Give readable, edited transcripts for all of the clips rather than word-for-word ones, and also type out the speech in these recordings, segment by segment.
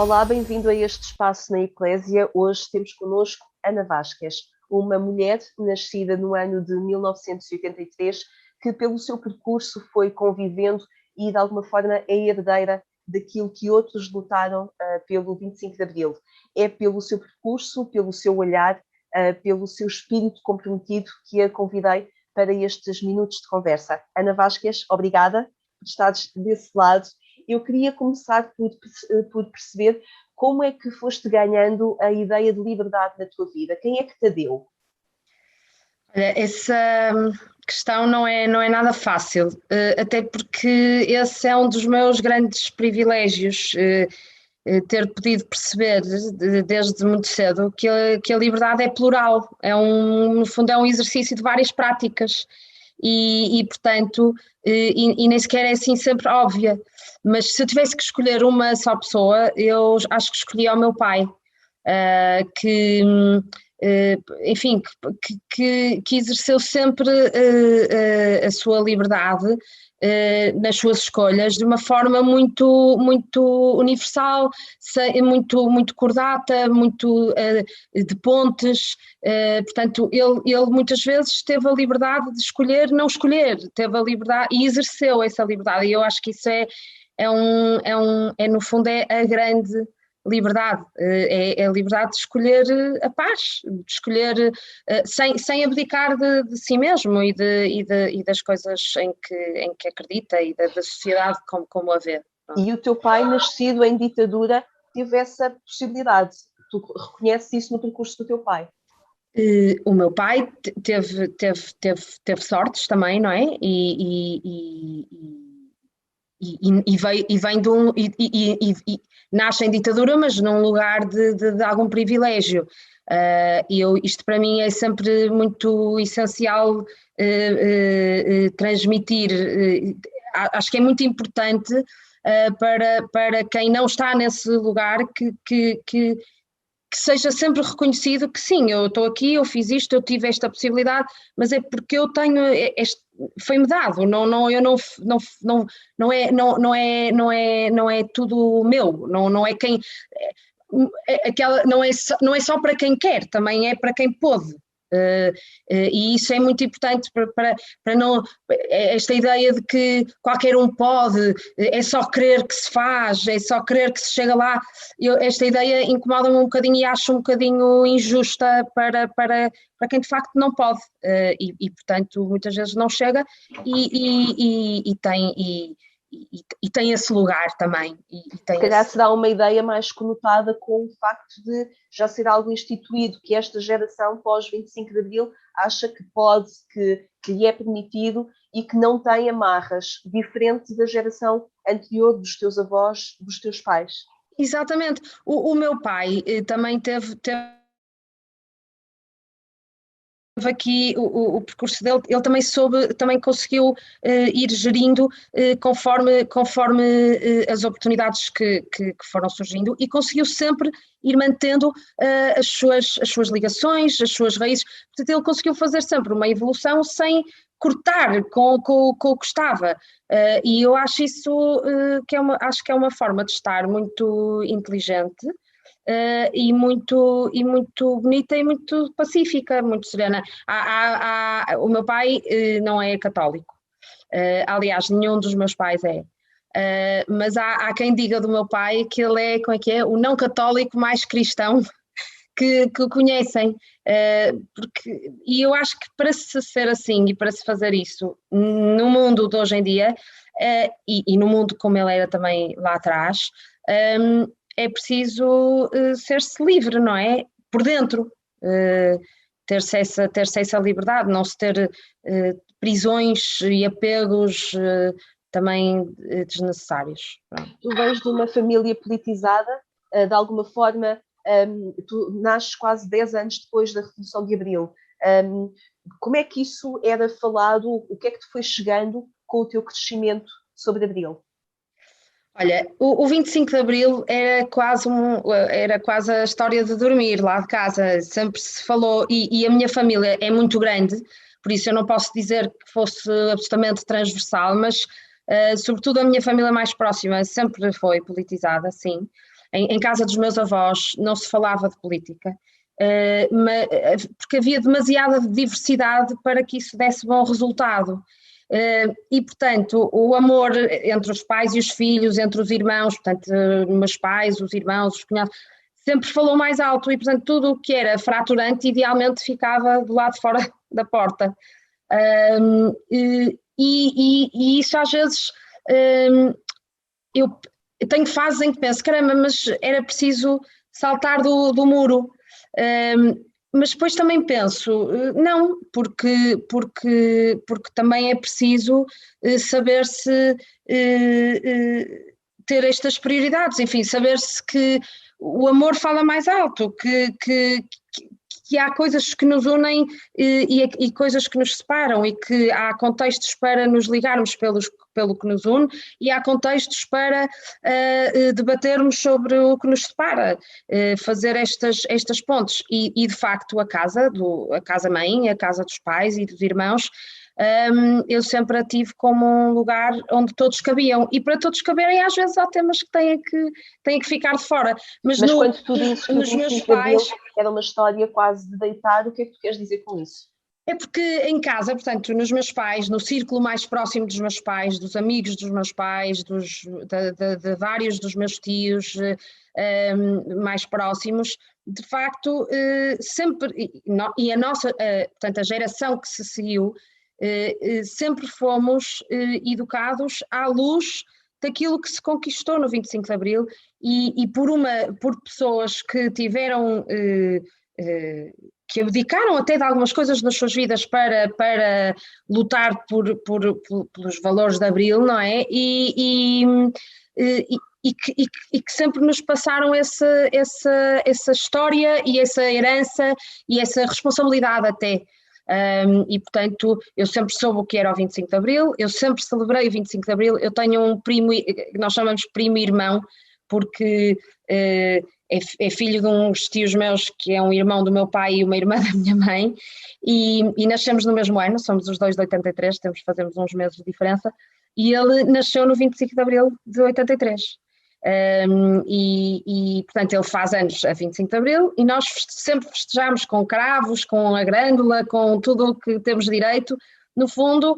Olá, bem-vindo a este espaço na Eclésia. Hoje temos connosco Ana Vasquez, uma mulher nascida no ano de 1983, que pelo seu percurso foi convivendo e de alguma forma é herdeira daquilo que outros lutaram pelo 25 de Abril. É pelo seu percurso, pelo seu olhar, pelo seu espírito comprometido que a convidei para estes minutos de conversa. Ana Vasquez, obrigada por estares desse lado. Eu queria começar por perceber como é que foste ganhando a ideia de liberdade na tua vida. Quem é que te deu? Olha, essa questão não é nada fácil, até porque esse é um dos meus grandes privilégios, ter podido perceber desde muito cedo que a liberdade é plural, no fundo é um exercício de várias práticas portanto, nem sequer é assim sempre óbvia, mas se eu tivesse que escolher uma só pessoa, eu acho que escolhia o meu pai, que enfim, que exerceu sempre a sua liberdade nas suas escolhas de uma forma muito universal, muito cordata, muito de pontes. Portanto, ele muitas vezes teve a liberdade de escolher, não escolher, teve a liberdade e exerceu essa liberdade, e eu acho que isso é no fundo é a grande liberdade, é a liberdade de escolher a paz, de escolher sem abdicar de si mesmo e das coisas em que acredita e da sociedade como a vê. E o teu pai, nascido em ditadura, teve essa possibilidade. Tu reconheces isso no percurso do teu pai? O meu pai teve sortes também, não é? E vem de nasce em ditadura, mas num lugar de algum privilégio. Isto para mim é sempre muito essencial transmitir. Acho que é muito importante para quem não está nesse lugar que seja sempre reconhecido que sim, eu estou aqui, eu fiz isto, eu tive esta possibilidade, mas é porque eu tenho foi-me dado, não é tudo meu, não é quem não é só para quem quer, também é para quem pôde. E isso é muito importante para não esta ideia de que qualquer um pode, é só querer que se faz, é só querer que se chega lá. Esta ideia incomoda-me um bocadinho e acho um bocadinho injusta para quem de facto não pode, portanto muitas vezes não chega tem esse lugar também. Se calhar será uma ideia mais conotada com o facto de já ser algo instituído, que esta geração pós 25 de Abril acha que pode, que lhe é permitido e que não tem amarras, diferente da geração anterior dos teus avós, dos teus pais. Exatamente. O meu pai também teve aqui o percurso dele, ele também conseguiu ir gerindo conforme as oportunidades que foram surgindo, e conseguiu sempre ir mantendo as suas ligações, as suas raízes. Portanto, ele conseguiu fazer sempre uma evolução sem cortar com o que estava, e eu acho isso acho que é uma forma de estar muito inteligente, e muito bonita e muito pacífica, muito serena. O meu pai não é católico, aliás, nenhum dos meus pais é. Mas há quem diga do meu pai que ele é, como é que é, o não católico mais cristão que conhecem, e eu acho que para se ser assim e para se fazer isso no mundo de hoje em dia, e no mundo como ele era também lá atrás, é preciso ser-se livre, não é? Por dentro, ter-se essa liberdade, não se ter prisões e apegos também desnecessários. Tu vens de uma família politizada, de alguma forma, tu nasces quase 10 anos depois da Revolução de Abril. Como é que isso era falado? O que é que te foi chegando com o teu crescimento sobre Abril? Olha, o 25 de Abril era quase a história de dormir lá de casa, sempre se falou, e a minha família é muito grande, por isso eu não posso dizer que fosse absolutamente transversal, mas sobretudo a minha família mais próxima sempre foi politizada, sim. em casa dos meus avós não se falava de política, porque havia demasiada diversidade para que isso desse bom resultado. E, portanto, o amor entre os pais e os filhos, entre os irmãos, portanto, meus pais, os irmãos, os cunhados, sempre falou mais alto e, portanto, tudo o que era fraturante idealmente ficava do lado de fora da porta. E isso às vezes, eu tenho fases em que penso, caramba, mas era preciso saltar do muro. Mas depois também penso, não, porque também é preciso saber-se ter estas prioridades, enfim, saber-se que o amor fala mais alto, que há coisas que nos unem e coisas que nos separam, e que há contextos para nos ligarmos pelo que nos une, e há contextos para debatermos sobre o que nos separa, fazer estas pontes. E de facto a casa-mãe, a casa dos pais e dos irmãos, eu sempre a tive como um lugar onde todos cabiam, e para todos caberem às vezes há temas que têm que ficar de fora. Mas quando tu dizes que o 25 de Abril era uma história quase de deitar, o que é que tu queres dizer com isso? É porque em casa, portanto, nos meus pais, no círculo mais próximo dos meus pais, dos amigos dos meus pais, de vários dos meus tios mais próximos, de facto, sempre, e a nossa, portanto, a geração que se seguiu, sempre fomos educados à luz daquilo que se conquistou no 25 de Abril, e por pessoas que tiveram, que abdicaram até de algumas coisas nas suas vidas para lutar pelos valores de Abril, não é? E que sempre nos passaram essa história e essa herança e essa responsabilidade até. E portanto eu sempre soube o que era o 25 de Abril, eu sempre celebrei o 25 de Abril. Eu tenho um primo, nós chamamos primo-irmão, porque é filho de uns tios meus, que é um irmão do meu pai e uma irmã da minha mãe, e nascemos no mesmo ano, somos os dois de 83, fazemos uns meses de diferença, e ele nasceu no 25 de Abril de 83. Portanto ele faz anos a 25 de Abril, e nós sempre festejamos com cravos, com a grândula, com tudo o que temos direito. No fundo,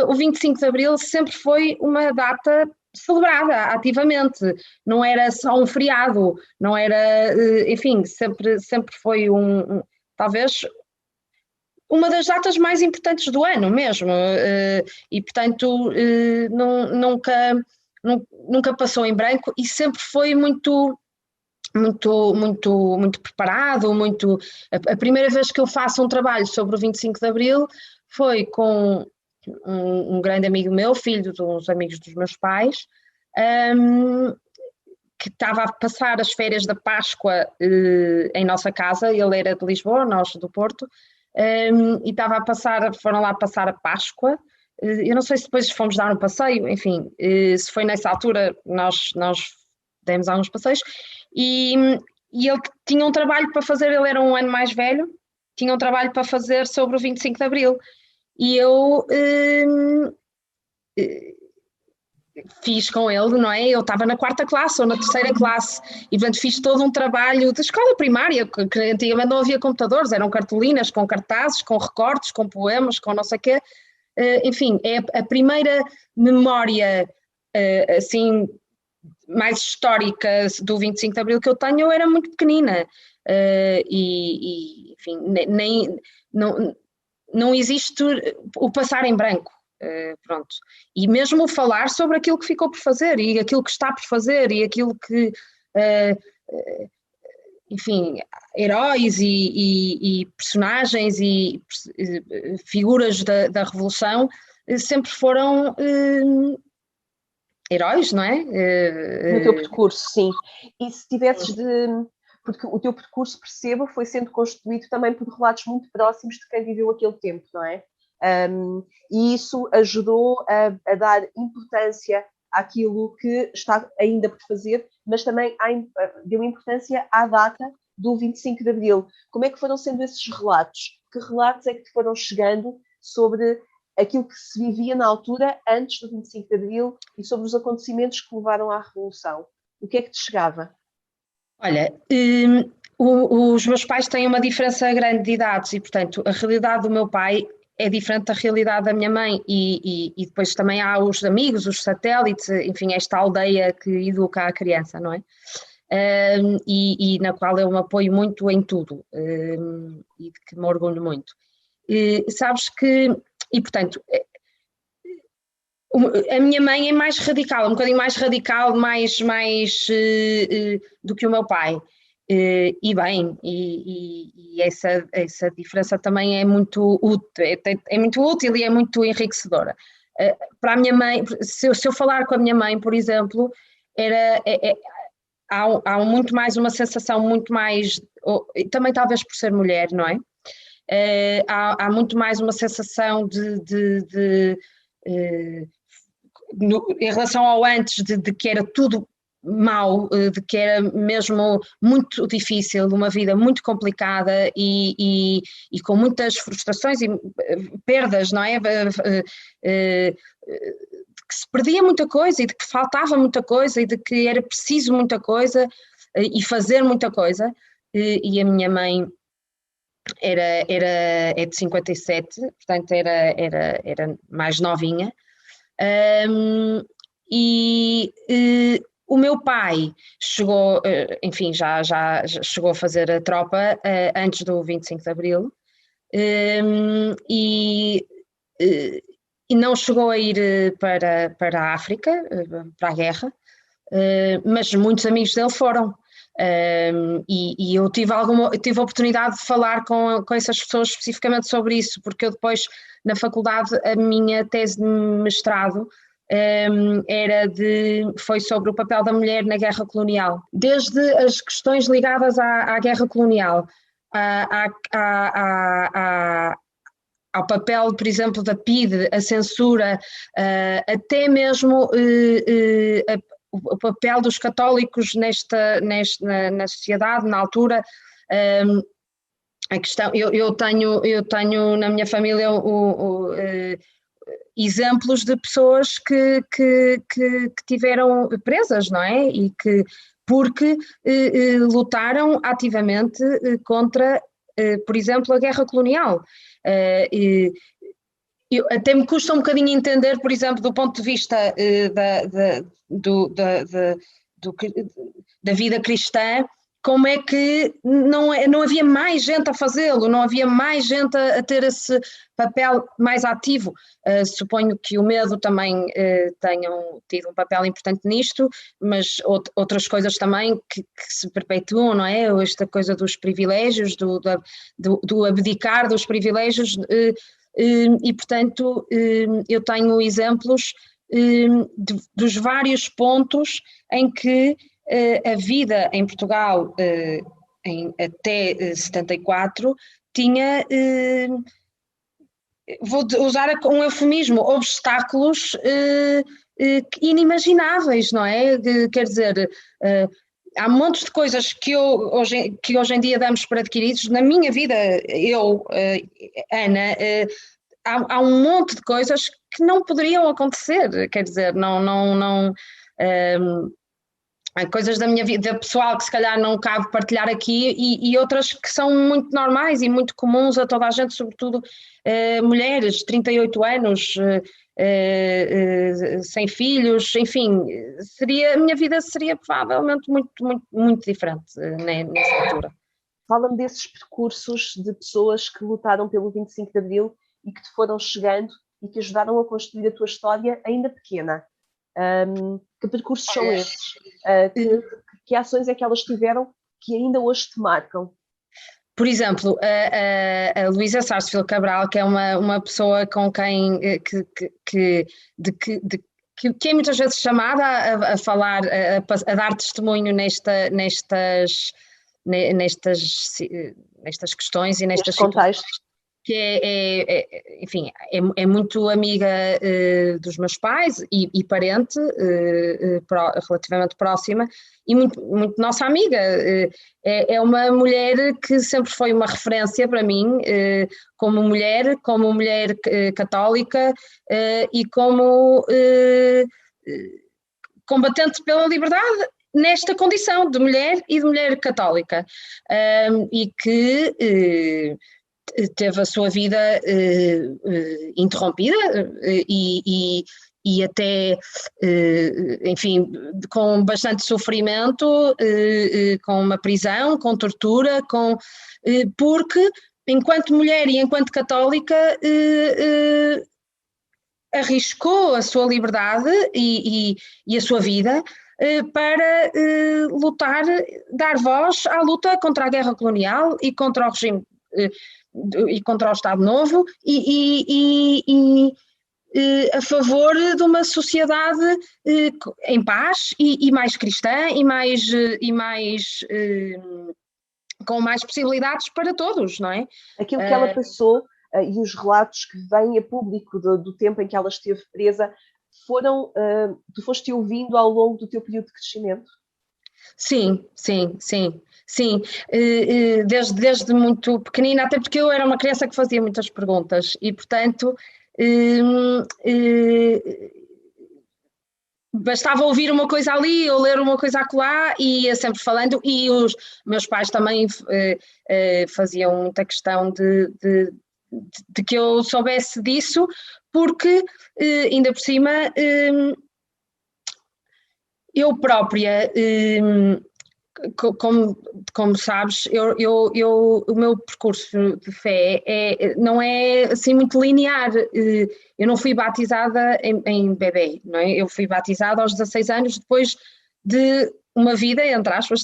o 25 de Abril sempre foi uma data celebrada ativamente, não era só um feriado, não era, enfim, sempre foi talvez uma das datas mais importantes do ano mesmo, e portanto nunca passou em branco, e sempre foi muito preparado, a primeira vez que eu faço um trabalho sobre o 25 de Abril foi com um grande amigo meu, filho de uns amigos dos meus pais, que estava a passar as férias da Páscoa em nossa casa. Ele era de Lisboa, nós do Porto, e foram lá passar a Páscoa. Eu não sei se depois fomos dar um passeio, enfim, se foi nessa altura, nós demos alguns passeios, e ele tinha um trabalho para fazer. Ele era um ano mais velho, tinha um trabalho para fazer sobre o 25 de Abril, e eu fiz com ele, não é? Eu estava na 4ª classe ou na 3ª classe, e portanto fiz todo um trabalho de escola primária, que antigamente não havia computadores, eram cartolinas com cartazes, com recortes, com poemas, com não sei o quê. Enfim, é a primeira memória assim mais histórica do 25 de Abril que eu tenho. Eu era muito pequenina, enfim, não existe o passar em branco, pronto. E mesmo o falar sobre aquilo que ficou por fazer, e aquilo que está por fazer, e aquilo que, enfim, heróis e personagens e figuras da Revolução sempre foram heróis, não é? No teu percurso, sim. E se tivesses porque o teu percurso, percebo, foi sendo constituído também por relatos muito próximos de quem viveu aquele tempo, não é? E isso ajudou a dar importância àquilo que está ainda por fazer, mas também deu importância à data do 25 de Abril. Como é que foram sendo esses relatos? Que relatos é que te foram chegando sobre aquilo que se vivia na altura, antes do 25 de Abril, e sobre os acontecimentos que levaram à Revolução? O que é que te chegava? Olha, os meus pais têm uma diferença grande de idades e, portanto, a realidade do meu pai é diferente da realidade da minha mãe e depois também há os amigos, os satélites, enfim, esta aldeia que educa a criança, não é? E na qual eu me apoio muito em tudo e de que me orgulho muito. Sabes que, e portanto, a minha mãe é mais radical, um bocadinho mais radical, mais do que o meu pai. E bem, e essa diferença também é muito útil, é muito útil e é muito enriquecedora. Para a minha mãe, se eu falar com a minha mãe, por exemplo, há muito mais uma sensação muito mais, também talvez por ser mulher, não é? Há muito mais uma sensação em relação ao antes, de que era tudo mau, de que era mesmo muito difícil, uma vida muito complicada e com muitas frustrações e perdas, não é? Que se perdia muita coisa e de que faltava muita coisa e de que era preciso muita coisa e fazer muita coisa. E a minha mãe é de 57, portanto era mais novinha. O meu pai chegou, enfim, já chegou a fazer a tropa antes do 25 de Abril e não chegou a ir para a África, para a guerra, mas muitos amigos dele foram. E eu tive a oportunidade de falar com essas pessoas especificamente sobre isso, porque eu depois, na faculdade, a minha tese de mestrado foi sobre o papel da mulher na guerra colonial. Desde as questões ligadas à guerra colonial, ao papel, por exemplo, da PIDE, a censura, até mesmo o papel dos católicos na sociedade, na altura. A questão, eu tenho na minha família exemplos de pessoas que tiveram presas, não é? E que, porque lutaram ativamente contra, por exemplo, a guerra colonial. Até me custa um bocadinho entender, por exemplo, do ponto de vista da vida cristã, como é que não havia mais gente a fazê-lo, não havia mais gente a ter esse papel mais ativo. Suponho que o medo também tenham tido um papel importante nisto, mas outras coisas também que se perpetuam, não é? Esta coisa dos privilégios, do abdicar dos privilégios, e portanto eu tenho exemplos dos vários pontos em que a vida em Portugal até 74 tinha, vou usar um eufemismo, obstáculos inimagináveis, não é? Quer dizer, há montes de coisas que hoje em dia damos por adquiridos. Na minha vida, Ana, há um monte de coisas que não poderiam acontecer, quer dizer, não há coisas da minha vida pessoal que se calhar não cabe partilhar aqui e outras que são muito normais e muito comuns a toda a gente, sobretudo mulheres de 38 anos, sem filhos, enfim, a minha vida seria provavelmente muito, muito, muito diferente nessa altura. Fala-me desses percursos de pessoas que lutaram pelo 25 de Abril e que te foram chegando e que ajudaram a construir a tua história ainda pequena. Que percursos são esses? Que ações é que elas tiveram que ainda hoje te marcam? Por exemplo, a Luísa Sarsfield Cabral, que é uma pessoa com quem que é muitas vezes chamada a falar, a dar testemunho nestas questões e nestas contextos. Que enfim, é muito amiga dos meus pais e parente, relativamente próxima, e muito, muito nossa amiga. É uma mulher que sempre foi uma referência para mim, como mulher católica e como combatente pela liberdade nesta condição de mulher e de mulher católica, e que teve a sua vida interrompida e até, enfim, com bastante sofrimento, com uma prisão, com tortura, porque enquanto mulher e enquanto católica arriscou a sua liberdade e a sua vida para lutar, dar voz à luta contra a guerra colonial e contra o regime e contra o Estado Novo e a favor de uma sociedade em paz e mais cristã e mais com mais possibilidades para todos, não é? Aquilo que ela passou e os relatos que vêm a público do tempo em que ela esteve presa tu foste ouvindo ao longo do teu período de crescimento? Sim. Desde muito pequenina, até porque eu era uma criança que fazia muitas perguntas e, portanto, bastava ouvir uma coisa ali ou ler uma coisa acolá e ia sempre falando, e os meus pais também faziam muita questão de que eu soubesse disso, porque ainda por cima eu própria, como sabes, o meu percurso de fé não é assim muito linear. Eu não fui batizada em bebê, não é? Eu fui batizada aos 16 anos, depois de uma vida, entre aspas,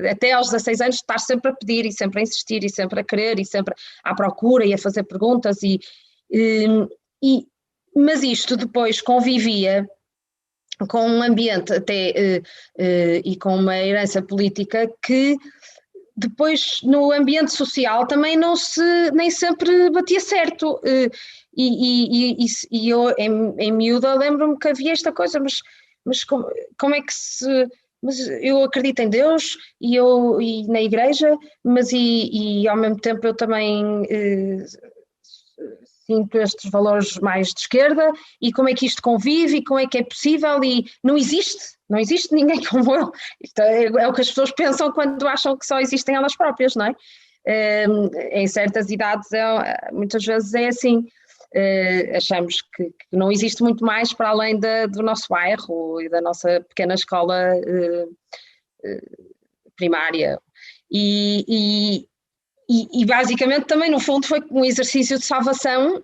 até aos 16 anos, estar sempre a pedir e sempre a insistir e sempre a querer e sempre à procura e a fazer perguntas mas isto depois convivia com um ambiente até e com uma herança política que depois no ambiente social também nem sempre batia certo, e eu em miúda lembro-me que havia esta coisa, mas como é que mas eu acredito em Deus e na igreja, mas e ao mesmo tempo eu também sinto estes valores mais de esquerda, e como é que isto convive e como é que é possível, e não existe ninguém como eu. Isto é o que as pessoas pensam quando acham que só existem elas próprias, não é? Em certas idades muitas vezes é assim, achamos que não existe muito mais para além do nosso bairro e da nossa pequena escola primária, e basicamente também no fundo foi um exercício de salvação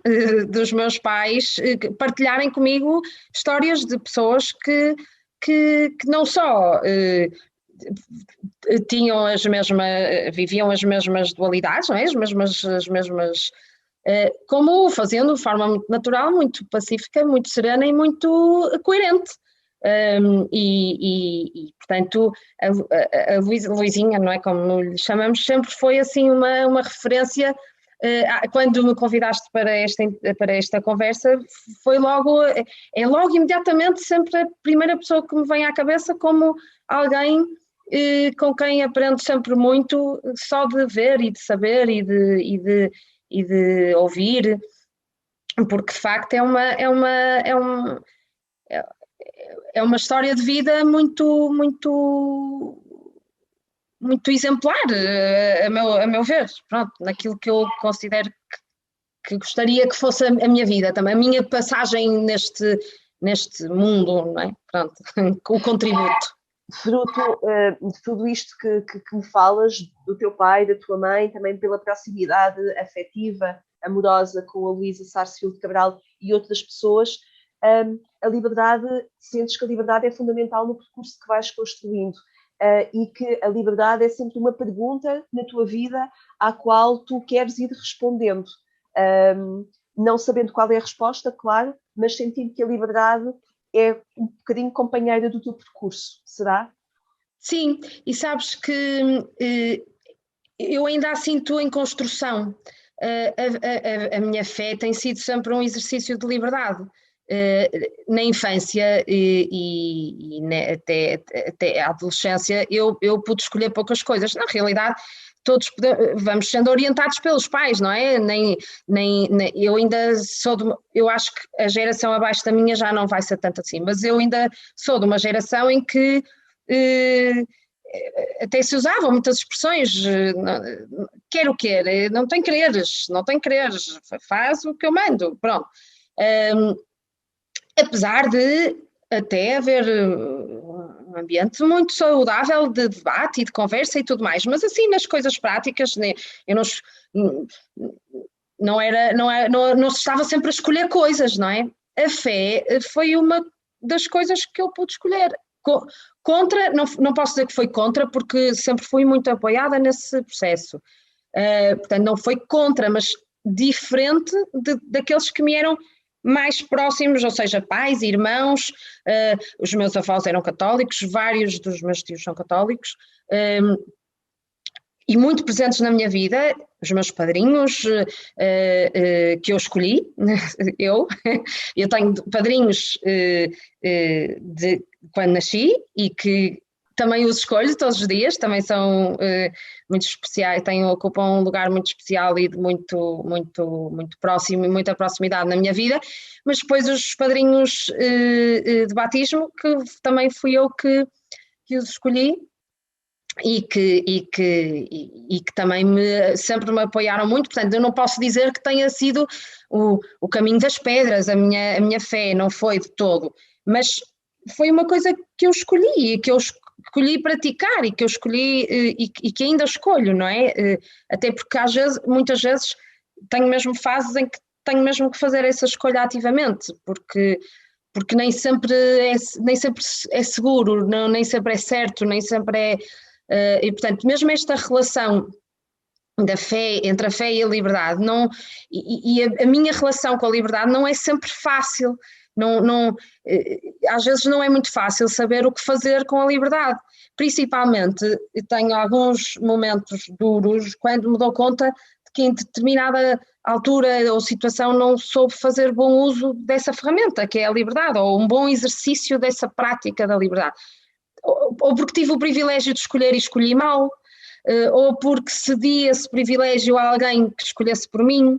dos meus pais partilharem comigo histórias de pessoas que não só viviam as mesmas dualidades, não é? as mesmas como fazendo de forma muito natural, muito pacífica, muito serena e muito coerente. Portanto, a Luizinha, não é, como lhe chamamos, sempre foi assim uma referência. Quando me convidaste para esta conversa, foi logo imediatamente sempre a primeira pessoa que me vem à cabeça como alguém com quem aprendo sempre muito, só de ver e de saber e de ouvir, porque de facto é uma história de vida muito, muito, muito exemplar, a meu ver, pronto, naquilo que eu considero que gostaria que fosse a minha vida também, a minha passagem neste mundo, não é? Pronto, o contributo. Fruto de tudo isto que me falas, do teu pai, da tua mãe, também pela proximidade afetiva, amorosa com a Luísa Sarsfield Cabral e outras pessoas, a liberdade, sentes que a liberdade é fundamental no percurso que vais construindo, e que a liberdade é sempre uma pergunta na tua vida à qual tu queres ir respondendo, não sabendo qual é a resposta, claro, mas sentindo que a liberdade é um bocadinho companheira do teu percurso, será? Sim, e sabes que eu ainda a sinto em construção. A minha fé tem sido sempre um exercício de liberdade. Na infância e até a adolescência eu pude escolher poucas coisas. Na realidade, todos vamos sendo orientados pelos pais, não é? Eu ainda eu acho que a geração abaixo da minha já não vai ser tanto assim, mas eu ainda sou de uma geração em que até se usavam muitas expressões, quer o quer, não tem quereres, faz o que eu mando, pronto. Apesar de até haver um ambiente muito saudável de debate e de conversa e tudo mais, mas assim nas coisas práticas, eu não se estava sempre a escolher coisas, não é? A fé foi uma das coisas que eu pude escolher. Contra, não posso dizer que foi contra, porque sempre fui muito apoiada nesse processo. Portanto, não foi contra, mas diferente daqueles que me eram mais próximos, ou seja, pais, irmãos, os meus avós eram católicos, vários dos meus tios são católicos, e muito presentes na minha vida, os meus padrinhos que eu escolhi, eu tenho padrinhos de quando nasci e que também os escolho todos os dias, também são muito especiais, ocupam um lugar muito especial e de muito próximo e muita proximidade na minha vida, mas depois os padrinhos de batismo, que também fui eu que os escolhi, e que também sempre me apoiaram muito. Portanto, eu não posso dizer que tenha sido o caminho das pedras, a minha fé, não foi de todo, mas foi uma coisa que eu escolhi, que eu escolhi praticar e que eu escolhi e que ainda escolho, não é? Até porque muitas vezes tenho mesmo fases em que tenho mesmo que fazer essa escolha ativamente, porque nem sempre é seguro, nem sempre é certo, nem sempre é... e portanto, mesmo esta relação da fé, entre a fé e a liberdade, a minha relação com a liberdade não é sempre fácil, às vezes não é muito fácil saber o que fazer com a liberdade, principalmente tenho alguns momentos duros quando me dou conta de que em determinada altura ou situação não soube fazer bom uso dessa ferramenta que é a liberdade, ou um bom exercício dessa prática da liberdade, ou porque tive o privilégio de escolher e escolhi mal, ou porque cedi esse privilégio a alguém que escolhesse por mim,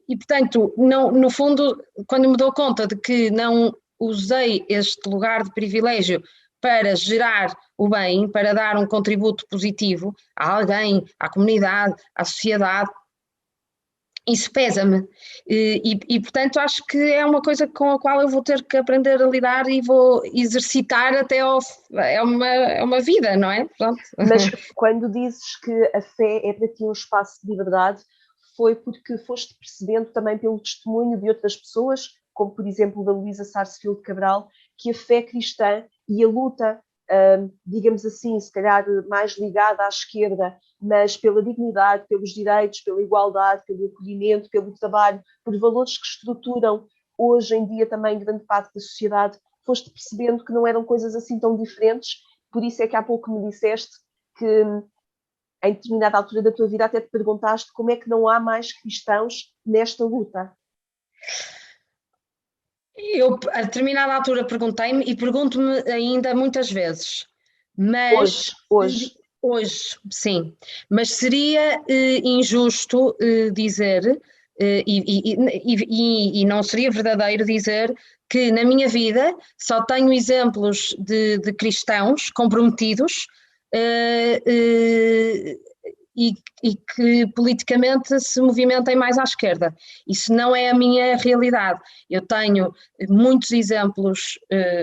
e portanto, no fundo, quando me dou conta de que não usei este lugar de privilégio para gerar o bem, para dar um contributo positivo a alguém, à comunidade, à sociedade, isso pesa-me e portanto acho que é uma coisa com a qual eu vou ter que aprender a lidar e vou exercitar até é uma vida, não é? Pronto. Mas quando dizes que a fé é para ti um espaço de liberdade, foi porque foste percebendo também pelo testemunho de outras pessoas, como por exemplo da Luísa Sarsfield Cabral, que a fé cristã e a luta, digamos assim, se calhar mais ligada à esquerda, mas pela dignidade, pelos direitos, pela igualdade, pelo acolhimento, pelo trabalho, por valores que estruturam hoje em dia também grande parte da sociedade, foste percebendo que não eram coisas assim tão diferentes. Por isso é que há pouco me disseste que em determinada altura da tua vida até te perguntaste como é que não há mais cristãos nesta luta. Eu, a determinada altura, perguntei-me e pergunto-me ainda muitas vezes, mas... Hoje, sim, mas seria injusto dizer, e não seria verdadeiro dizer que na minha vida só tenho exemplos de cristãos comprometidos e que politicamente se movimentem mais à esquerda. Isso não é a minha realidade. Eu tenho muitos exemplos,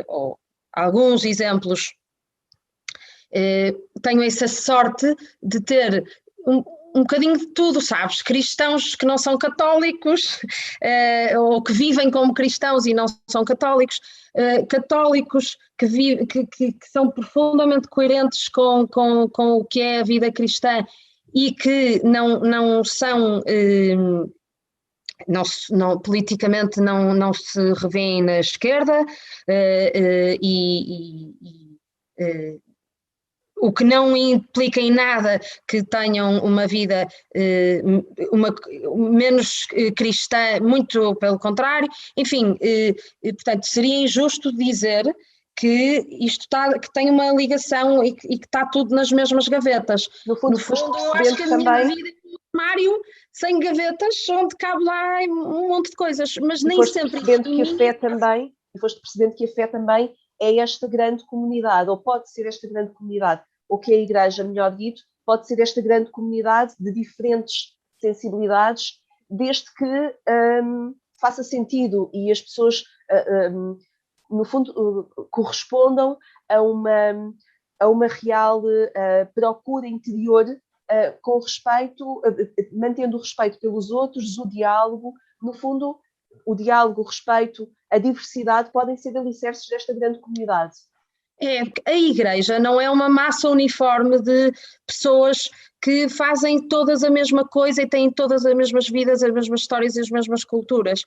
ou alguns exemplos, tenho essa sorte de ter um bocadinho de tudo, sabes? Cristãos que não são católicos, ou que vivem como cristãos e não são católicos, católicos que são profundamente coerentes com o que é a vida cristã e que não são... politicamente não se revêem na esquerda, o que não implica em nada que tenham uma vida menos cristã, muito pelo contrário. Enfim, portanto, seria injusto dizer que isto que tem uma ligação e que está tudo nas mesmas gavetas. No fundo eu acho que a minha vida é um armário sem gavetas, onde cabe lá um monte de coisas, mas nem sempre... E foste percebendo que a fé também é esta grande comunidade, ou pode ser esta grande comunidade, ou que a Igreja, melhor dito, pode ser esta grande comunidade de diferentes sensibilidades, desde que faça sentido e as pessoas, no fundo, correspondam a uma real procura interior, com respeito, mantendo o respeito pelos outros, o diálogo. No fundo, o diálogo, o respeito, a diversidade podem ser alicerces desta grande comunidade. A Igreja não é uma massa uniforme de pessoas que fazem todas a mesma coisa e têm todas as mesmas vidas, as mesmas histórias e as mesmas culturas.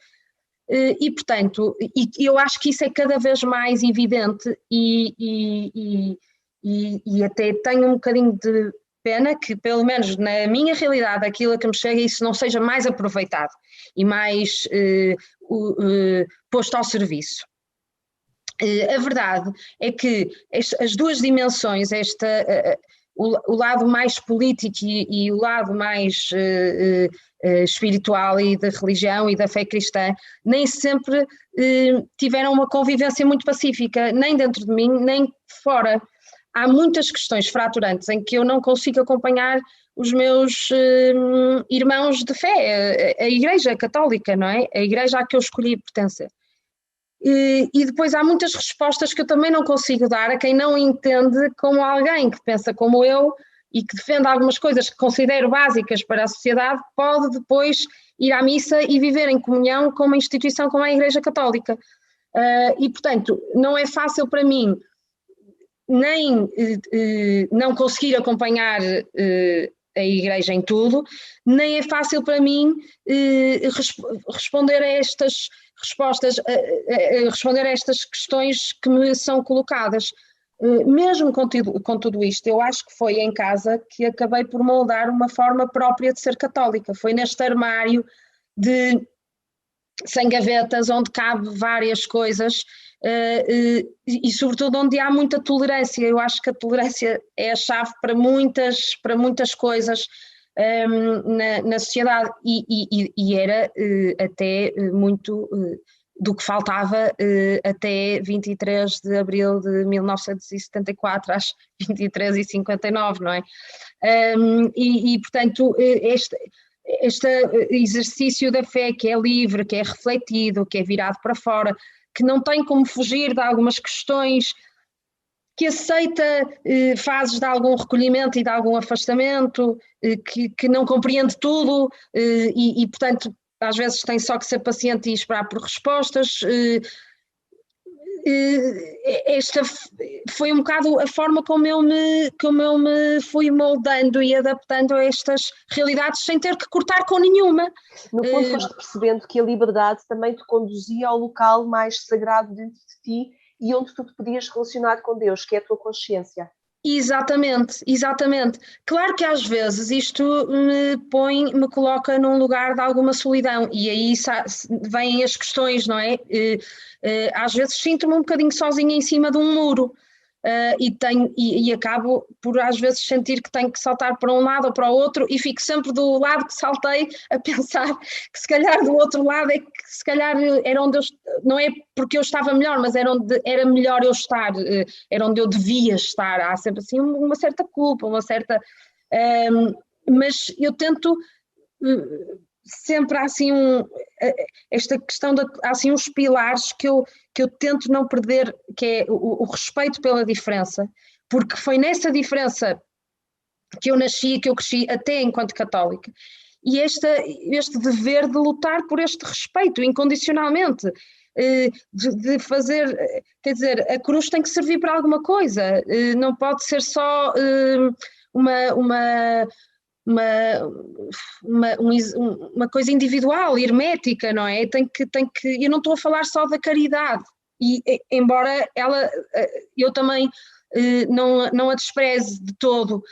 E portanto, eu acho que isso é cada vez mais evidente e até tenho um bocadinho de pena que, pelo menos na minha realidade, aquilo que me chega, isso não seja mais aproveitado e mais posto ao serviço. A verdade é que as duas dimensões, o lado mais político e o lado mais espiritual e da religião e da fé cristã, nem sempre tiveram uma convivência muito pacífica, nem dentro de mim, nem fora. Há muitas questões fraturantes em que eu não consigo acompanhar os meus irmãos de fé, a Igreja Católica, não é? A Igreja a que eu escolhi pertencer. E depois há muitas respostas que eu também não consigo dar a quem não entende como alguém que pensa como eu e que defende algumas coisas que considero básicas para a sociedade, pode depois ir à missa e viver em comunhão com uma instituição como a Igreja Católica. E, portanto, não é fácil para mim nem não conseguir acompanhar a Igreja em tudo, nem é fácil para mim responder a estas respostas, responder a estas questões que me são colocadas. Mesmo com tudo isto, eu acho que foi em casa que acabei por moldar uma forma própria de ser católica. Foi neste armário sem gavetas, onde cabe várias coisas e sobretudo onde há muita tolerância. Eu acho que a tolerância é a chave para muitas coisas na sociedade e era até muito do que faltava até 23 de abril de 1974 às 23h59, não é? Portanto, este exercício da fé que é livre, que é refletido, que é virado para fora, que não tem como fugir de algumas questões, que aceita fases de algum recolhimento e de algum afastamento, que não compreende tudo e, portanto, às vezes tem só que ser paciente e esperar por respostas. Esta foi um bocado a forma como eu me fui moldando e adaptando a estas realidades sem ter que cortar com nenhuma. No fundo, foste percebendo que a liberdade também te conduzia ao local mais sagrado dentro de ti e onde tu te podias relacionar com Deus, que é a tua consciência. Exatamente. Claro que às vezes isto me coloca num lugar de alguma solidão e aí vêm as questões, não é? Às vezes sinto-me um bocadinho sozinha em cima de um muro e acabo por às vezes sentir que tenho que saltar para um lado ou para o outro e fico sempre do lado que saltei a pensar que se calhar do outro lado é que se calhar era onde não é porque eu estava melhor, mas era onde era melhor eu estar, era onde eu devia estar. Há sempre assim uma certa culpa, mas eu tento sempre há assim esta questão há assim uns pilares que eu tento não perder, que é o respeito pela diferença, porque foi nessa diferença que eu nasci, que eu cresci até enquanto católica, e este dever de lutar por este respeito incondicionalmente, de fazer, quer dizer, a cruz tem que servir para alguma coisa, não pode ser só uma coisa individual, hermética, não é? Eu não estou a falar só da caridade, e embora eu também não a despreze de todo,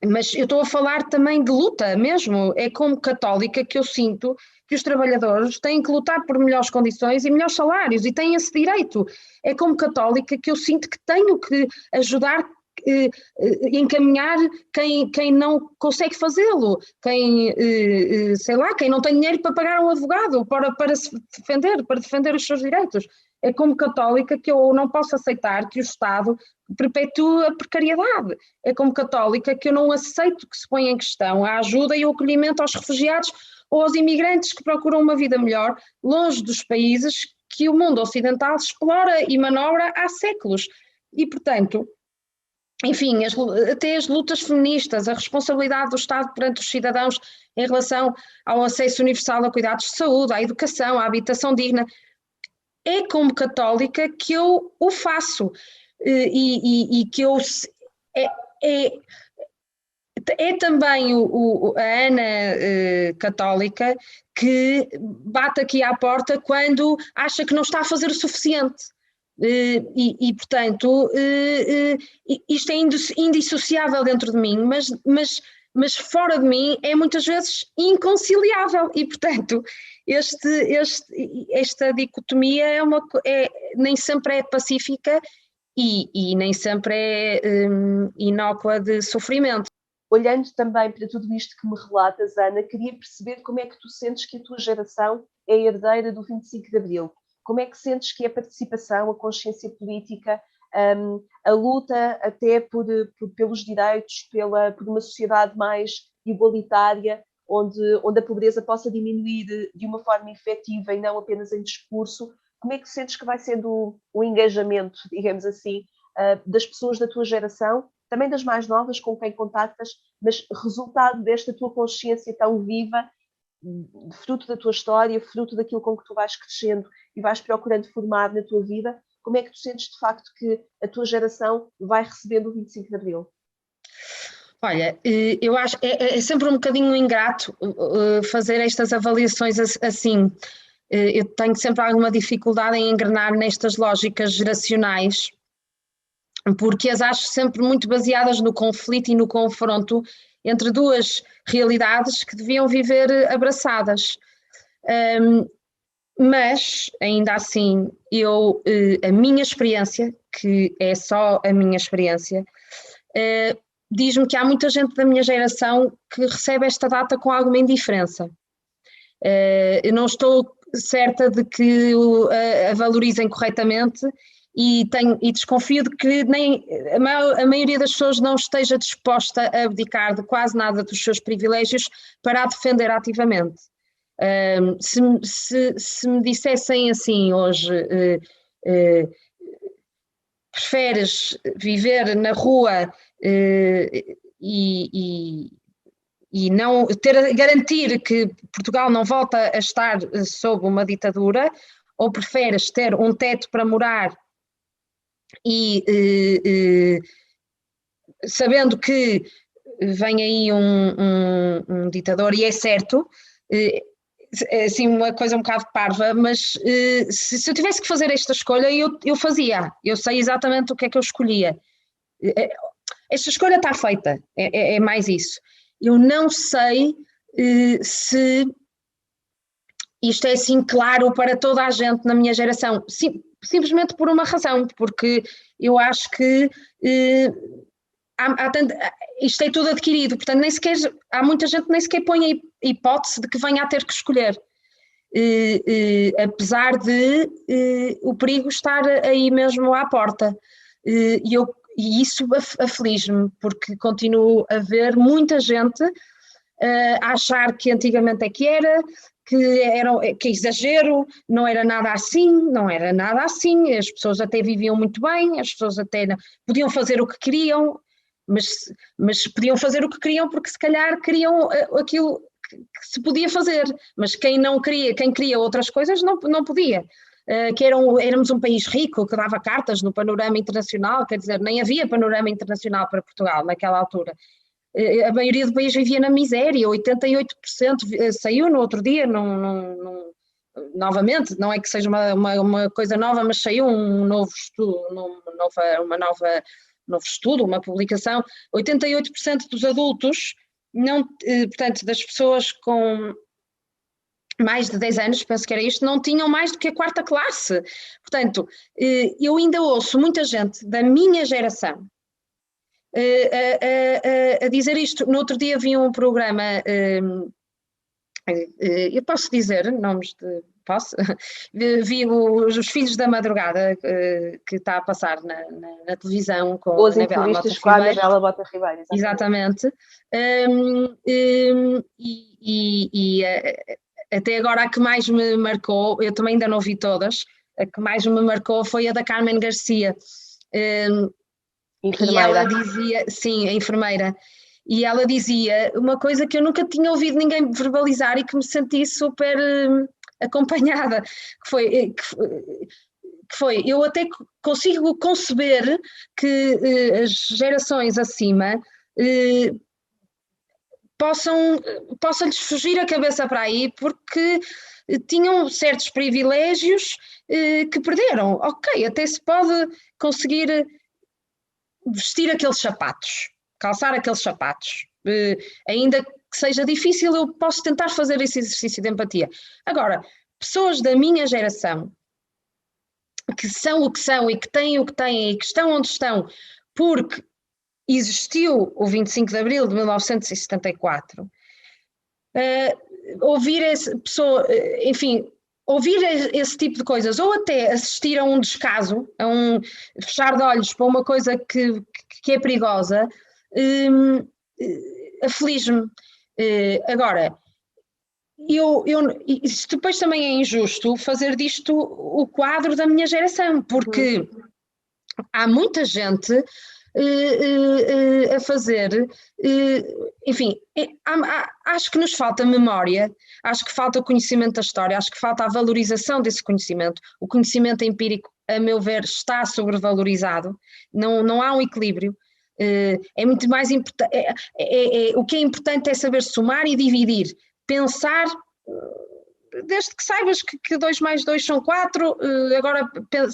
mas eu estou a falar também de luta mesmo. É como católica que eu sinto que os trabalhadores têm que lutar por melhores condições e melhores salários e têm esse direito. É como católica que eu sinto que tenho que ajudar encaminhar quem não consegue fazê-lo, sei lá, quem não tem dinheiro para pagar um advogado para se defender, para defender os seus direitos. É como católica que eu não posso aceitar que o Estado perpetue a precariedade. É como católica que eu não aceito que se ponha em questão a ajuda e o acolhimento aos refugiados ou aos imigrantes que procuram uma vida melhor longe dos países que o mundo ocidental explora e manobra há séculos. E, portanto, enfim, até as lutas feministas, a responsabilidade do Estado perante os cidadãos em relação ao acesso universal a cuidados de saúde, à educação, à habitação digna, é como católica que eu o faço e que eu... É também a Ana católica que bate aqui à porta quando acha que não está a fazer o suficiente. Portanto, isto é indissociável dentro de mim, mas fora de mim é muitas vezes inconciliável e, portanto, esta dicotomia nem sempre é pacífica e nem sempre é inócua de sofrimento. Olhando também para tudo isto que me relatas, Ana, queria perceber como é que tu sentes que a tua geração é herdeira do 25 de Abril. Como é que sentes que a participação, a consciência política, a luta até pelos direitos, por uma sociedade mais igualitária, onde a pobreza possa diminuir de uma forma efetiva e não apenas em discurso, como é que sentes que vai sendo o engajamento, digamos assim, das pessoas da tua geração, também das mais novas com quem contactas, mas resultado desta tua consciência tão viva, fruto da tua história, fruto daquilo com que tu vais crescendo e vais procurando formar na tua vida, como é que tu sentes de facto que a tua geração vai recebendo o 25 de Abril? Olha, eu acho que é sempre um bocadinho ingrato fazer estas avaliações assim. Eu tenho sempre alguma dificuldade em engrenar nestas lógicas geracionais, porque as acho sempre muito baseadas no conflito e no confronto entre duas realidades que deviam viver abraçadas. Mas, ainda assim, a minha experiência, que é só a minha experiência, diz-me que há muita gente da minha geração que recebe esta data com alguma indiferença. Eu não estou certa de que a valorizem corretamente e desconfio de que a maioria das pessoas não esteja disposta a abdicar de quase nada dos seus privilégios para a defender ativamente. Se me dissessem assim hoje, preferes viver na rua e não garantir que Portugal não volta a estar sob uma ditadura, ou preferes ter um teto para morar e sabendo que vem aí um ditador, e é certo, é assim uma coisa um bocado parva, mas se eu tivesse que fazer esta escolha, eu fazia, eu sei exatamente o que é que eu escolhia. Esta escolha está feita, é mais isso. Eu não sei se isto é assim claro para toda a gente na minha geração, simplesmente por uma razão, porque eu acho que isto é tudo adquirido, portanto há muita gente que nem sequer põe a hipótese de que venha a ter que escolher, apesar de o perigo estar aí mesmo à porta, e isso aflige-me, porque continuo a ver muita gente a achar que antigamente é que era, que exagero, não era nada assim, as pessoas até viviam muito bem, as pessoas até podiam fazer o que queriam, mas podiam fazer o que queriam porque se calhar queriam aquilo que se podia fazer, mas quem queria outras coisas não podia. Éramos um país rico, que dava cartas no panorama internacional, quer dizer, nem havia panorama internacional para Portugal naquela altura. A maioria do país vivia na miséria, 88% saiu no outro dia, novamente, não é que seja uma coisa nova, mas saiu um novo estudo, novo estudo, uma publicação, 88% dos adultos, portanto, das pessoas com mais de 10 anos, penso que era isto, não tinham mais do que a quarta classe. Portanto, eu ainda ouço muita gente da minha geração a dizer isto. No outro dia vi um programa, eu posso dizer nomes de... Posso? Vi os Filhos da Madrugada, que está a passar na televisão com Ou a as Anabela Mota entrevistas com a Ribeiro. Anabela Mota Ribeiro, Exatamente. Até agora a que mais me marcou, eu também ainda não vi todas, a que mais me marcou foi a da Carmen Garcia. E ela dizia, sim, a enfermeira, e ela dizia uma coisa que eu nunca tinha ouvido ninguém verbalizar e que me senti super acompanhada, que foi, eu até consigo conceber que as gerações acima possa-lhes fugir a cabeça para aí, porque tinham certos privilégios que perderam. Ok, até se pode conseguir vestir aqueles sapatos, calçar aqueles sapatos. Ainda que seja difícil, eu posso tentar fazer esse exercício de empatia. Agora, pessoas da minha geração, que são o que são e que têm o que têm e que estão onde estão, porque existiu o 25 de Abril de 1974, ouvir essa pessoa, enfim, ouvir esse tipo de coisas, ou até assistir a um descaso, a um fechar de olhos para uma coisa que é perigosa, aflige-me. Agora, isto depois também é injusto fazer disto o quadro da minha geração, porque há muita gente a fazer, enfim, acho que nos falta memória, acho que falta conhecimento da história, acho que falta a valorização desse conhecimento. O conhecimento empírico, a meu ver, está sobrevalorizado, não há um equilíbrio. É muito mais importante, o que é importante é saber somar e dividir, pensar, desde que saibas que 2 mais 2 são 4, agora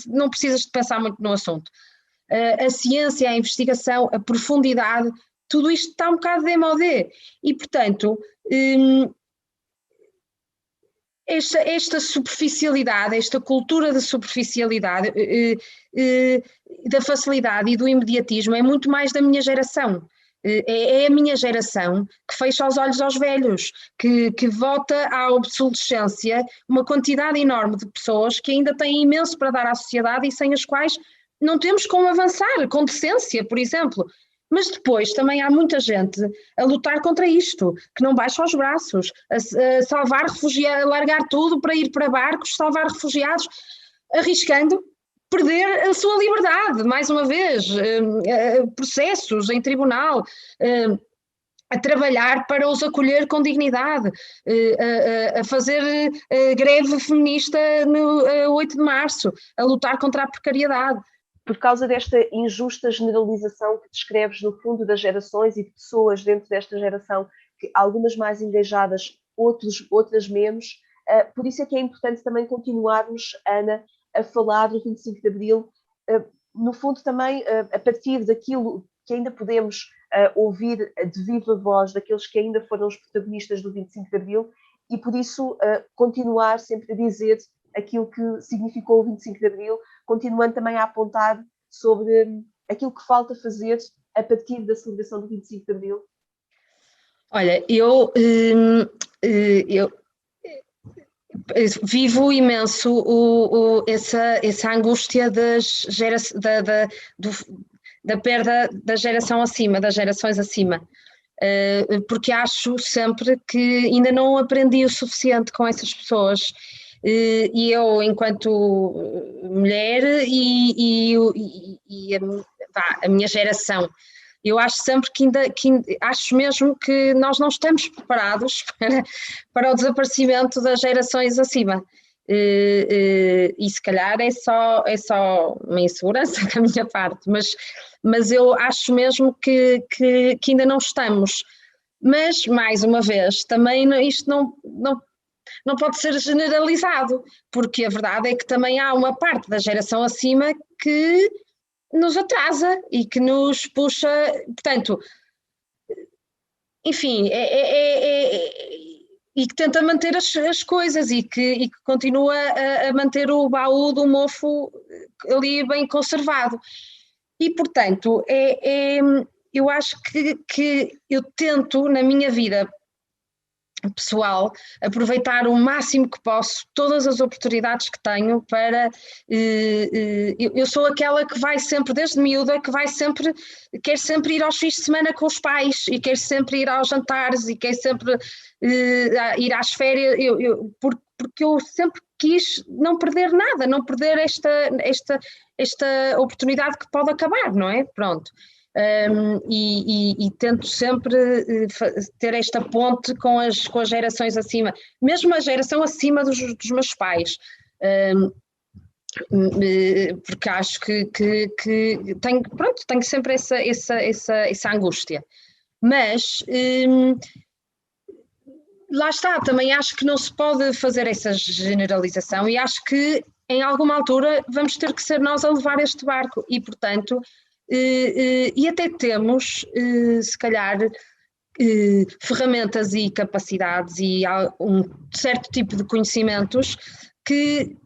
não precisas de pensar muito no assunto. A ciência, a investigação, a profundidade, tudo isto está um bocado démodé. E, portanto, esta superficialidade, esta cultura de superficialidade, da facilidade e do imediatismo é muito mais da minha geração. É a minha geração que fecha os olhos aos velhos, que vota à obsolescência uma quantidade enorme de pessoas que ainda têm imenso para dar à sociedade e sem as quais não temos como avançar, com decência, por exemplo. Mas depois também há muita gente a lutar contra isto, que não baixa os braços, a salvar refugiados, a largar tudo para ir para barcos, salvar refugiados, arriscando perder a sua liberdade, mais uma vez, processos em tribunal, a trabalhar para os acolher com dignidade, a fazer greve feminista no 8 de março, a lutar contra a precariedade. Por causa desta injusta generalização que descreves no fundo das gerações e de pessoas dentro desta geração, que algumas mais engajadas, outras menos, por isso é que é importante também continuarmos, Ana, a falar do 25 de Abril, no fundo também a partir daquilo que ainda podemos ouvir de viva voz daqueles que ainda foram os protagonistas do 25 de Abril, e por isso continuar sempre a dizer aquilo que significou o 25 de Abril, continuando também a apontar sobre aquilo que falta fazer a partir da celebração do 25 de Abril. Olha, eu vivo imenso essa angústia da perda da geração acima, das gerações acima, porque acho sempre que ainda não aprendi o suficiente com essas pessoas. E eu, enquanto mulher e a minha geração, eu acho sempre acho mesmo que nós não estamos preparados para o desaparecimento das gerações acima. E se calhar é só uma insegurança da minha parte, mas eu acho mesmo que ainda não estamos. Mas, mais uma vez, também isto não pode ser generalizado, porque a verdade é que também há uma parte da geração acima que nos atrasa e que nos puxa, portanto, enfim, e que tenta manter as coisas e que continua a manter o baú do mofo ali bem conservado. E, portanto, eu acho que eu tento, na minha vida pessoal, aproveitar o máximo que posso todas as oportunidades que tenho para eu sou aquela que vai sempre, desde miúda, quer sempre ir aos fins de semana com os pais e quer sempre ir aos jantares e quer sempre ir às férias, porque eu sempre quis não perder nada, não perder esta oportunidade que pode acabar, não é? Pronto. E tento sempre ter esta ponte com as gerações acima, mesmo a geração acima dos meus pais, porque acho que tenho sempre essa angústia, mas lá está, também acho que não se pode fazer essa generalização e acho que em alguma altura vamos ter que ser nós a levar este barco e, portanto, e até temos, se calhar, ferramentas e capacidades e um certo tipo de conhecimentos que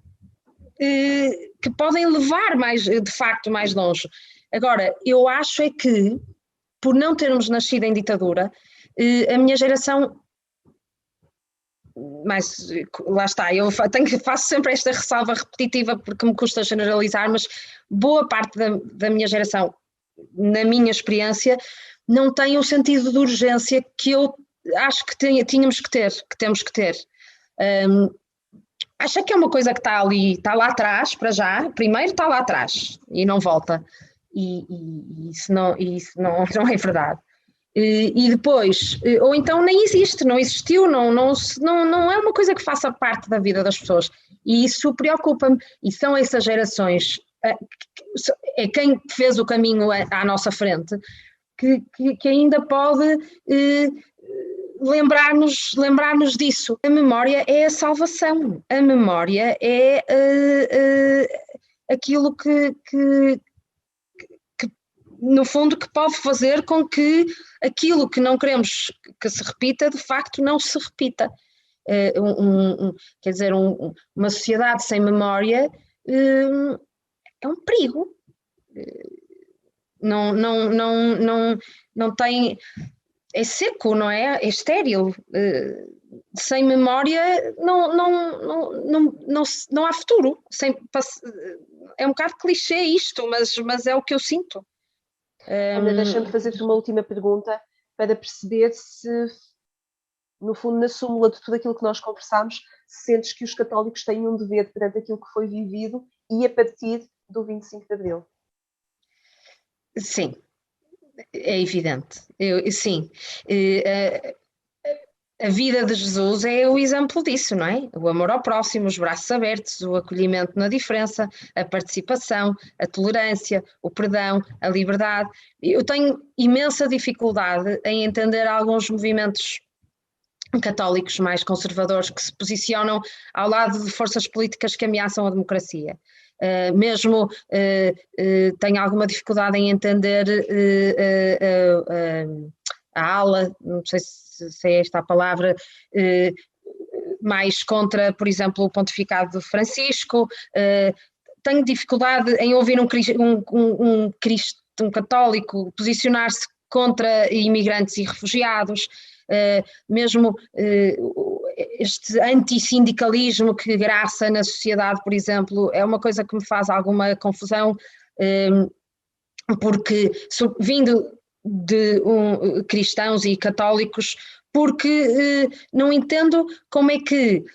podem levar de facto mais longe. Agora, eu acho é que, por não termos nascido em ditadura, a minha geração, mas lá está, eu faço sempre esta ressalva repetitiva porque me custa generalizar, mas boa parte da minha geração, na minha experiência, não tem o sentido de urgência que eu acho que temos que ter. Acho que é uma coisa que está ali, está lá atrás, para já, primeiro está lá atrás e não volta, e isso não é verdade. E depois, ou então nem existe, não existiu, não é uma coisa que faça parte da vida das pessoas, e isso preocupa-me, e são essas gerações, é quem fez o caminho à nossa frente, que ainda pode lembrar-nos disso. A memória é a salvação, a memória é aquilo que no fundo, que pode fazer com que aquilo que não queremos que se repita, de facto, não se repita. Quer dizer, uma sociedade sem memória é um perigo. Não tem... É seco, não é? É estéril. Sem memória não há futuro. É um bocado clichê isto, mas é o que eu sinto. Ana, deixa-me fazer-te uma última pergunta para perceber se, no fundo, na súmula de tudo aquilo que nós conversámos, sentes que os católicos têm um dever perante aquilo que foi vivido e a partir do 25 de Abril. Sim, é evidente. Sim. A vida de Jesus é o exemplo disso, não é? O amor ao próximo, os braços abertos, o acolhimento na diferença, a participação, a tolerância, o perdão, a liberdade. Eu tenho imensa dificuldade em entender alguns movimentos católicos mais conservadores que se posicionam ao lado de forças políticas que ameaçam a democracia. Tenho alguma dificuldade em entender a ala, não sei se é esta a palavra, mais contra, por exemplo, o pontificado de Francisco. Tenho dificuldade em ouvir um católico posicionar-se contra imigrantes e refugiados. Mesmo este antissindicalismo que graça na sociedade, por exemplo, é uma coisa que me faz alguma confusão, porque vindo de cristãos e católicos, porque não entendo como é que,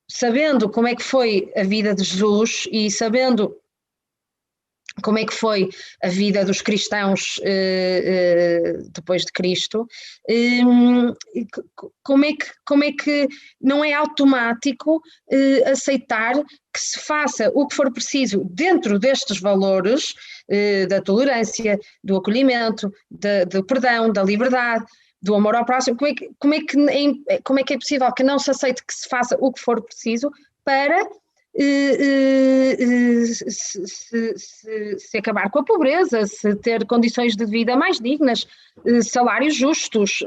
sabendo como é que foi a vida de Jesus e sabendo como é que foi a vida dos cristãos depois de Cristo, como é que não é automático aceitar que se faça o que for preciso dentro destes valores da tolerância, do acolhimento, do perdão, da liberdade, do amor ao próximo. Como é que é possível que não se aceite que se faça o que for preciso para se acabar com a pobreza, se ter condições de vida mais dignas, salários justos,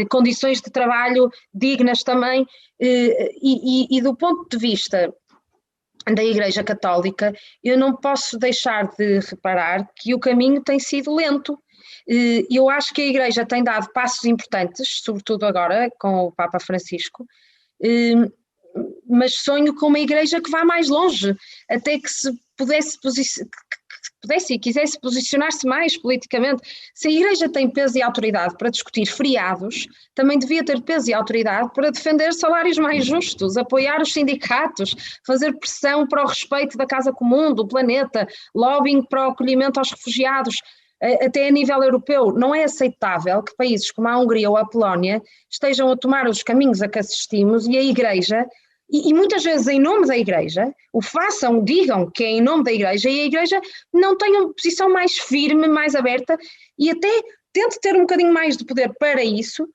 condições de trabalho dignas também, e do ponto de vista da Igreja Católica, eu não posso deixar de reparar que o caminho tem sido lento Eu acho que a Igreja tem dado passos importantes, sobretudo agora com o Papa Francisco, mas sonho com uma Igreja que vá mais longe, até que se pudesse e quisesse posicionar-se mais politicamente. Se a Igreja tem peso e autoridade para discutir feriados, também devia ter peso e autoridade para defender salários mais justos, apoiar os sindicatos, fazer pressão para o respeito da casa comum, do planeta, lobbying para o acolhimento aos refugiados, até a nível europeu. Não é aceitável que países como a Hungria ou a Polónia estejam a tomar os caminhos a que assistimos e a Igreja, e muitas vezes em nome da Igreja, o façam, digam que é em nome da Igreja, e a Igreja não tem uma posição mais firme, mais aberta, e até tente ter um bocadinho mais de poder para isso,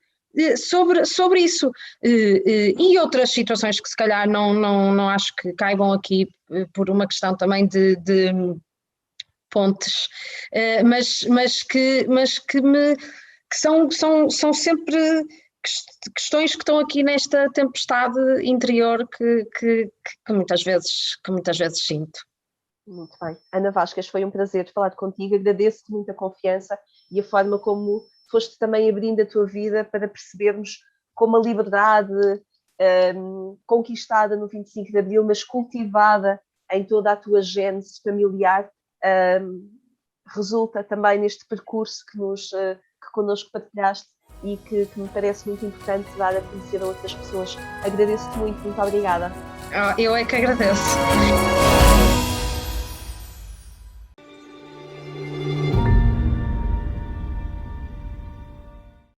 sobre isso, e outras situações que se calhar não acho que caibam aqui por uma questão também de pontes, mas que são sempre questões que estão aqui nesta tempestade interior que muitas vezes sinto. Muito bem. Ana Vasquez, foi um prazer falar contigo, agradeço-te muito a confiança e a forma como foste também abrindo a tua vida para percebermos como a liberdade conquistada no 25 de Abril, mas cultivada em toda a tua gênese familiar, resulta também neste percurso que connosco partilhaste e que me parece muito importante dar a conhecer a outras pessoas. Agradeço-te muito obrigada. Eu é que agradeço.